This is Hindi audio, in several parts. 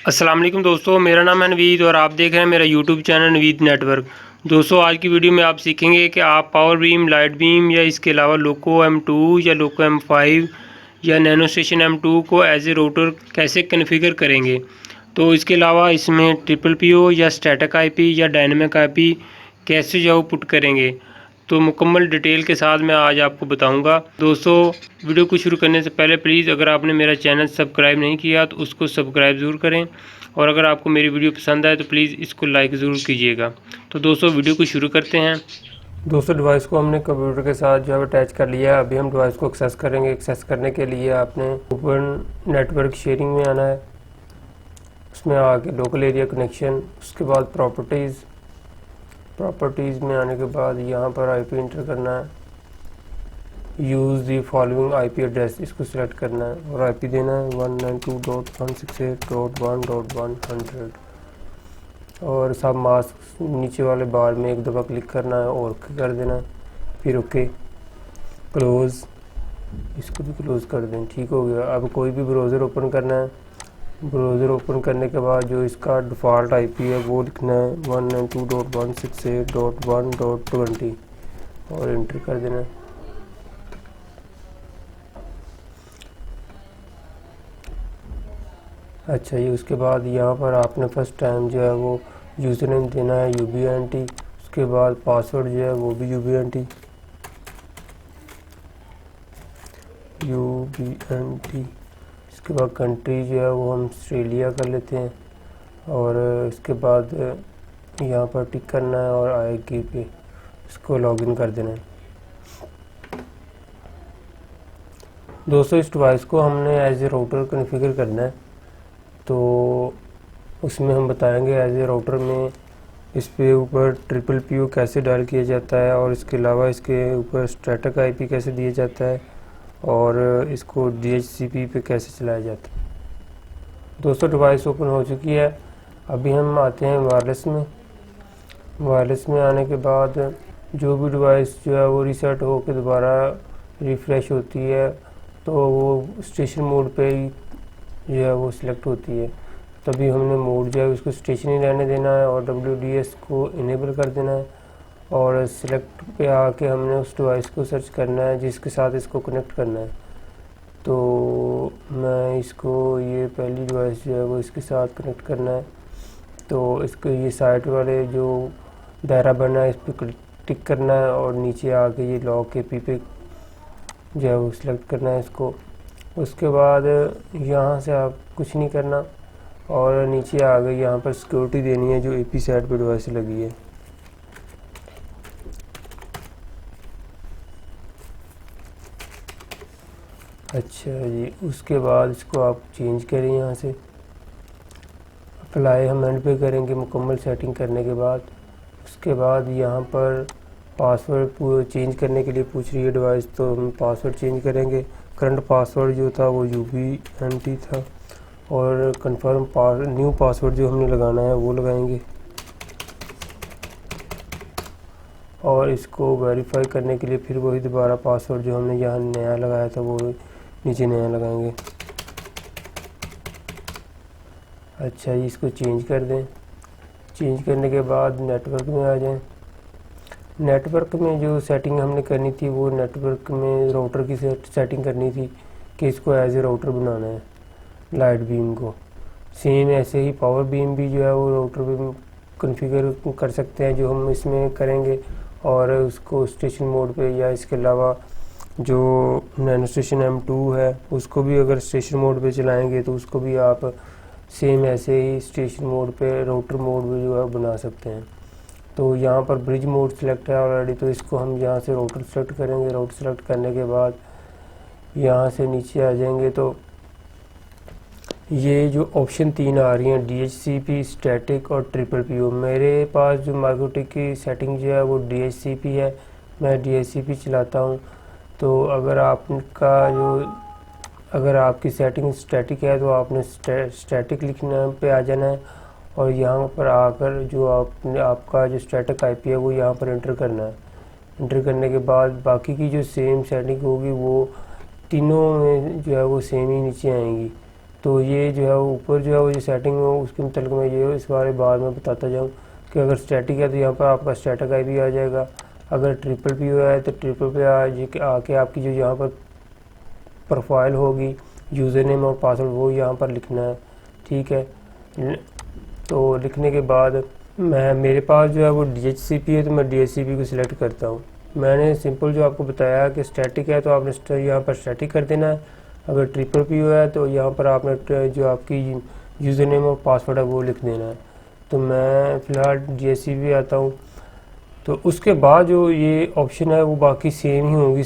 अस्सलाम वालेकुम दोस्तों, मेरा नाम है नवीद और आप देख रहे हैं मेरा यूट्यूब चैनल नवीद नेटवर्क। दोस्तों, आज की वीडियो में आप सीखेंगे कि आप पावर बीम, लाइट बीम या इसके अलावा लोको M2 या लोको M5 या नैनो स्टेशन M2 को एज ए राउटर कैसे कन्फिगर करेंगे। तो इसके अलावा इसमें ट्रिपल PO या स्टैटिक IP या डायनेमिक IP कैसे जो पुट करेंगे, तो मुकम्मल डिटेल के साथ मैं आज आपको बताऊंगा। दोस्तों, वीडियो को शुरू करने से पहले प्लीज़ अगर आपने मेरा चैनल सब्सक्राइब नहीं किया तो उसको सब्सक्राइब ज़रूर करें, और अगर आपको मेरी वीडियो पसंद आए तो प्लीज़ इसको लाइक ज़रूर कीजिएगा। तो दोस्तों, वीडियो को शुरू करते हैं। दोस्तों, डिवाइस को हमने कंप्यूटर के साथ जो है अटैच कर लिया है। अभी हम डिवाइस को एक्सेस करेंगे। एक्सेस करने के लिए आपने ओपन नेटवर्क शेयरिंग में आना है, उसमें आके लोकल एरिया कनेक्शन, उसके बाद प्रॉपर्टीज़ में आने के बाद यहाँ पर IP इंटर करना है। Use the following IP address, इसको सिलेक्ट करना है और IP देना है 192.168.1.100 और सब मास्क नीचे वाले बार में एक दफ़ा क्लिक करना है और कर देना है, फिर ओके क्लोज़, इसको भी क्लोज़ कर दें। ठीक हो गया। अब कोई भी ब्राउज़र ओपन करना है। ब्राउज़र ओपन करने के बाद जो इसका डिफ़ॉल्ट IP है वो लिखना है 192.168.1.20 और इंटर कर देना है। अच्छा, ये उसके बाद यहाँ पर आपने फर्स्ट टाइम जो है वो यूज़र नेम देना है UBNT, उसके बाद पासवर्ड जो है वो भी UBNT। इसके बाद कंट्री जो है वो हम ऑस्ट्रेलिया कर लेते हैं और इसके बाद यहाँ पर टिक करना है और आएगी पे इसको लॉगिन कर देना है। दोस्तों, इस डिवाइस को हमने एज ए राउटर कॉन्फ़िगर करना है, तो उसमें हम बताएंगे एज ए राउटर में इस पे ऊपर ट्रिपल PO कैसे डायल किया जाता है और इसके अलावा इसके ऊपर स्टैटिक IP कैसे दिया जाता है और इसको DHCP पे कैसे चलाया जाता है। दोस्तों, डिवाइस ओपन हो चुकी है। अभी हम आते हैं वायरलेस में। वायरलेस में आने के बाद जो भी डिवाइस जो है वो रीसेट होकर दोबारा रिफ़्रेश होती है तो वो स्टेशन मोड पे ही जो है वो सिलेक्ट होती है। तभी हमने मोड जो है उसको स्टेशन ही रहने देना है और WDS को इनेबल कर देना है और सिलेक्ट पे आके हमने उस डिवाइस को सर्च करना है जिसके साथ इसको कनेक्ट करना है। तो मैं इसको ये पहली डिवाइस जो है वो इसके साथ कनेक्ट करना है, तो इसको ये साइड वाले जो दायरा बना है इस पर टिक करना है और नीचे आके ये लॉक के पी पे जो है वो सिलेक्ट करना है इसको। उसके बाद यहाँ से आप कुछ नहीं करना और नीचे आ गए यहाँ पर सिक्योरिटी देनी है जो AP साइड पर डिवाइस लगी है। अच्छा जी, उसके बाद इसको आप चेंज करें यहाँ से। अप्लाई हम एंड पे करेंगे मुकम्मल सेटिंग करने के बाद। उसके बाद यहाँ पर पासवर्ड चेंज करने के लिए पूछ रही है डिवाइस, तो हम पासवर्ड चेंज करेंगे। करंट पासवर्ड जो था वो UBNT था और कंफर्म न्यू पासवर्ड जो हमने लगाना है वो लगाएंगे और इसको वेरीफाई करने के लिए फिर वही दोबारा पासवर्ड जो हमने यहाँ नया लगाया था वो नीचे नया लगाएंगे। अच्छा जी, इसको चेंज कर दें। चेंज करने के बाद नेटवर्क में आ जाएं। नेटवर्क में जो सेटिंग हमने करनी थी वो नेटवर्क में राउटर की सेटिंग करनी थी कि इसको एज ए राउटर बनाना है लाइट बीम को। सेम ऐसे ही पावर बीम भी जो है वो राउटर पे कॉन्फ़िगर कर सकते हैं जो हम इसमें करेंगे, और उसको स्टेशन मोड पे या इसके अलावा जो नैनो स्टेशन M2 है उसको भी अगर स्टेशन मोड पे चलाएंगे तो उसको भी आप सेम ऐसे ही स्टेशन मोड पे राउटर मोड में जो है बना सकते हैं। तो यहाँ पर ब्रिज मोड सिलेक्ट है ऑलरेडी, तो इसको हम यहाँ से राउटर सेलेक्ट करेंगे। राउटर सेलेक्ट करने के बाद यहाँ से नीचे आ जाएंगे तो ये जो ऑप्शन 3 आ रही हैं DHCP, स्टैटिक और ट्रिपल PO। मेरे पास जो मार्केटिंग की सेटिंग जो है वो DHCP है, मैं DHCP चलाता हूँ। तो अगर आपकी सेटिंग स्टैटिक है तो आपने स्टैटिक लिखने पे आ जाना है और यहाँ पर आकर जो आपका जो स्टैटिक IP है वो यहाँ पर एंटर करना है। एंटर करने के बाद बाकी की जो सेम सेटिंग होगी वो तीनों में जो है वो सेम ही नीचे आएंगी। तो ये जो है ऊपर जो है वो जो सेटिंग हो उसके मतलब मैं ये इस बारे बाद में बताता जाऊँ कि अगर स्टैटिक है तो यहाँ पर आपका स्टैटिक IP आ जाएगा, अगर ट्रिपल पी है तो ट्रिपल पे आके आपकी जो यहाँ पर प्रोफाइल होगी, यूज़र नेम और पासवर्ड वो यहाँ पर लिखना है। ठीक है, तो लिखने के बाद मेरे पास जो है वो DHCP है तो मैं DHCP को सिलेक्ट करता हूँ। मैंने सिंपल जो आपको बताया कि स्टैटिक है तो आपने यहाँ पर स्टैटिक कर देना है, अगर ट्रिपल पी है तो यहाँ पर आपने जो आपकी यूज़र नेम और पासवर्ड है वो लिख देना है। तो मैं फ़िलहाल DHCP आता हूँ। तो उसके बाद जो ये ऑप्शन है वो बाकी सेम ही होंगी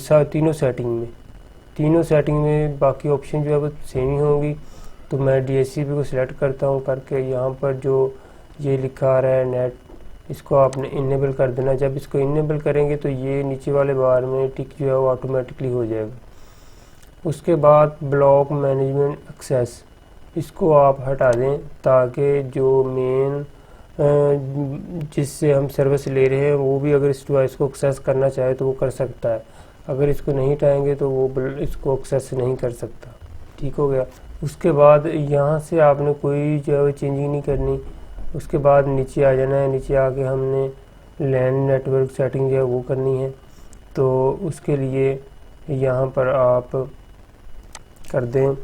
तीनों सेटिंग में बाकी ऑप्शन जो है वो सेम ही होंगी। तो मैं DHCP को सिलेक्ट करता हूँ, करके यहाँ पर जो ये लिखा आ रहा है नेट, इसको आपने इनेबल कर देना। जब इसको इनेबल करेंगे तो ये नीचे वाले बार में टिक जो है वो ऑटोमेटिकली हो जाएगा। उसके बाद ब्लॉक मैनेजमेंट एक्सेस, इसको आप हटा दें ताकि जो मेन जिससे हम सर्विस ले रहे हैं वो भी अगर इस डिवाइस को एक्सेस करना चाहे तो वो कर सकता है, अगर इसको नहीं हटाएंगे तो वो इसको एक्सेस नहीं कर सकता। ठीक हो गया। उसके बाद यहाँ से आपने कोई जो है चेंजिंग नहीं करनी। उसके बाद नीचे आ जाना है, नीचे आके हमने लैन नेटवर्क सेटिंग जो है वो करनी है। तो उसके लिए यहाँ पर आप कर दें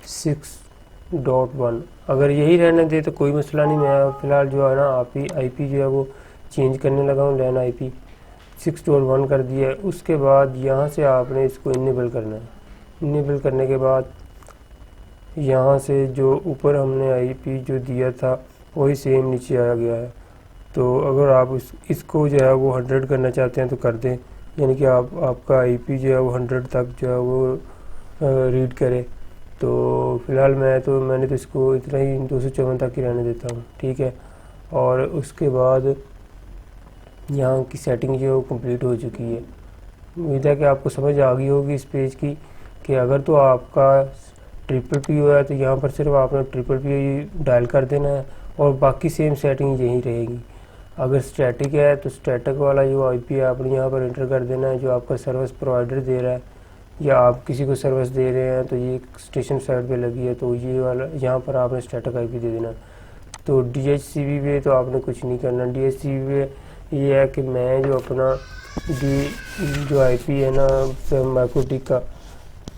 6.1, अगर यही रहने दे तो कोई मसला नहीं। मैं फ़िलहाल जो है ना IP जो है वो चेंज करने लगा हूँ, लैन IP 6.1 कर दिया है। उसके बाद यहाँ से आपने इसको इनेबल करना है। इनेबल करने के बाद यहाँ से जो ऊपर हमने IP जो दिया था वही सेम नीचे आ गया है। तो अगर आप इसको जो है वो 100 करना चाहते हैं तो कर दें, यानी कि आपका IP जो है वो 100 तक जो है वो रीड करे। तो फ़िलहाल मैंने तो इसको इतना ही 254 तक ही रहने देता हूँ। ठीक है, और उसके बाद यहाँ की सेटिंग जो है वो कंप्लीट हो चुकी है। उम्मीद है कि आपको समझ आ गई होगी इस पेज की कि अगर तो आपका ट्रिपल पी है तो यहाँ पर सिर्फ आपने ट्रिपल पी डायल कर देना है और बाकी सेम सेटिंग यही रहेगी। अगर स्टैटिक है तो स्टैटिक वाला जो IP है आपने यहाँ पर एंटर कर देना है जो आपका सर्विस प्रोवाइडर दे रहा है, या आप किसी को सर्विस दे रहे हैं तो ये स्टेशन साइड पे लगी है तो ये वाला यहाँ पर आपने स्टैटिक IP दे देना। तो DHCP पे तो आपने कुछ नहीं करना। DHCP पे ये है कि मैं जो अपना जो IP है ना माइक्रोटिक का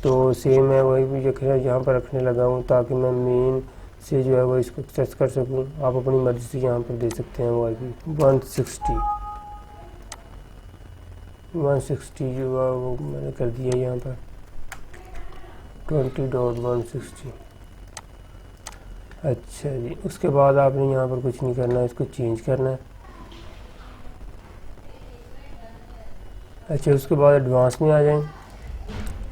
तो सेम है वही भी यहाँ पर रखने लगा हूँ ताकि मैं मेन से जो है वो इसको एक्सेस कर सकूँ। आप अपनी मर्ज़ी से यहाँ पर दे सकते हैं वो IP 160 जो है वो मैंने कर दिया यहाँ पर 20.160। अच्छा जी, उसके बाद आपने यहाँ पर कुछ नहीं करना है, इसको चेंज करना है। अच्छा, उसके बाद एडवांस में आ जाएं।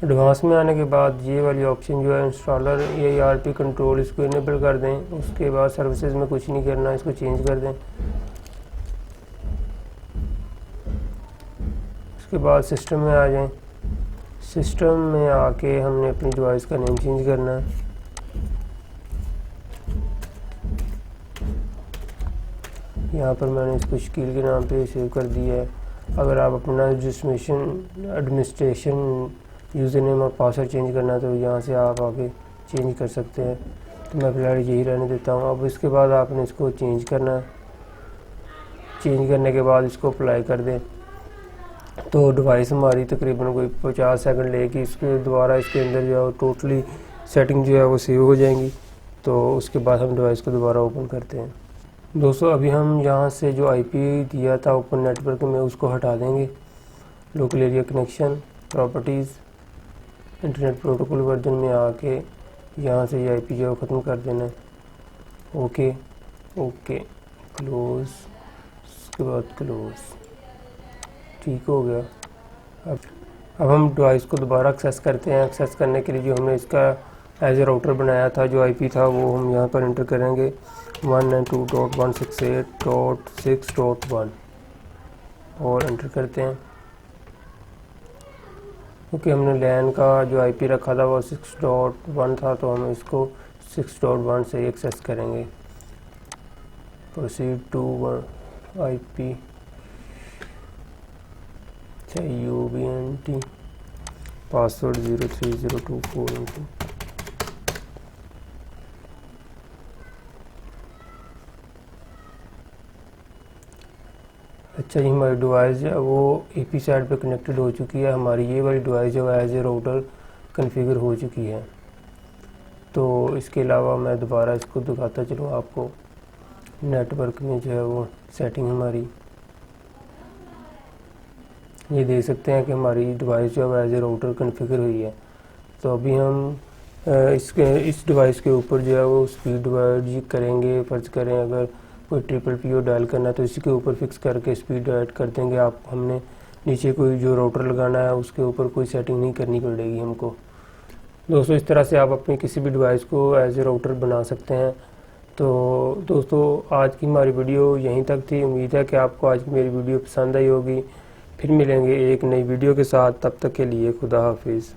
एडवांस में आने के बाद ये वाली ऑप्शन जो है इंस्टॉलर ARP कंट्रोल, इसको इनेबल कर दें। उसके बाद सर्विसेज में कुछ नहीं करना, इसको चेंज कर दें। उसके बाद सिस्टम में आ जाएं। सिस्टम में आके हमने अपनी डिवाइस का नेम चेंज करना है। यहाँ पर मैंने इसको शकील के नाम पे सेव कर दिया है। अगर आप अपना एडमिनिस्ट्रेशन यूज़र नेम और पासवर्ड चेंज करना है तो यहाँ से आप आके चेंज कर सकते हैं। तो मैं फिलहाल यही रहने देता हूँ। अब इसके बाद आपने इसको चेंज करना है। चेंज करने के बाद इसको अप्लाई कर दें तो डिवाइस हमारी तकरीबन कोई 50 सेकंड लेगी। इसके दोबारा इसके अंदर जो है टोटली सेटिंग जो है वो सेव हो जाएंगी। तो उसके बाद हम डिवाइस को दोबारा ओपन करते हैं। दोस्तों, अभी हम यहाँ से जो IP दिया था ओपन नेटवर्क में उसको हटा देंगे। Local area connection, properties, internet protocol version में आके यहाँ से ये IP जो ख़त्म कर देना है। ओके क्लोज़, उसके बाद क्लोज़। ठीक हो गया। अब हम डिवाइस को दोबारा एक्सेस करते हैं। एक्सेस करने के लिए जो हमने इसका एज ए राउटर बनाया था, जो IP था वो हम यहाँ पर एंटर करेंगे 192.168.6.1 और एंटर करते हैं। क्योंकि हमने लैन का जो IP रखा था वो 6.1 था तो हम इसको 6.1 से एक्सेस करेंगे। Proceed to IP UBNT password 0302412। अच्छा जी, हमारी डिवाइस जो है वो AP साइड पे कनेक्टेड हो चुकी है। हमारी ये वाली डिवाइस जो है एज ए राउटर कॉन्फ़िगर हो चुकी है। तो इसके अलावा मैं दोबारा इसको दिखाता चलूँ आपको। नेटवर्क में जो है वो सेटिंग हमारी ये देख सकते हैं कि हमारी डिवाइस जो है एज ए राउटर कॉन्फ़िगर हुई है। तो अभी हम इस डिवाइस के ऊपर जो है वो स्पीड डिवाइड करेंगे। फ़र्ज़ करें अगर कोई PPPO डायल करना है तो इसी के ऊपर फिक्स करके स्पीड ऐड कर देंगे। आप हमने नीचे कोई जो राउटर लगाना है उसके ऊपर कोई सेटिंग नहीं करनी पड़ेगी हमको। दोस्तों, इस तरह से आप अपनी किसी भी डिवाइस को एज ए राउटर बना सकते हैं। तो दोस्तों, आज की हमारी वीडियो यहीं तक थी। उम्मीद है कि आपको आज की मेरी वीडियो पसंद आई होगी। फिर मिलेंगे एक नई वीडियो के साथ, तब तक के लिए खुदा हाफिज़।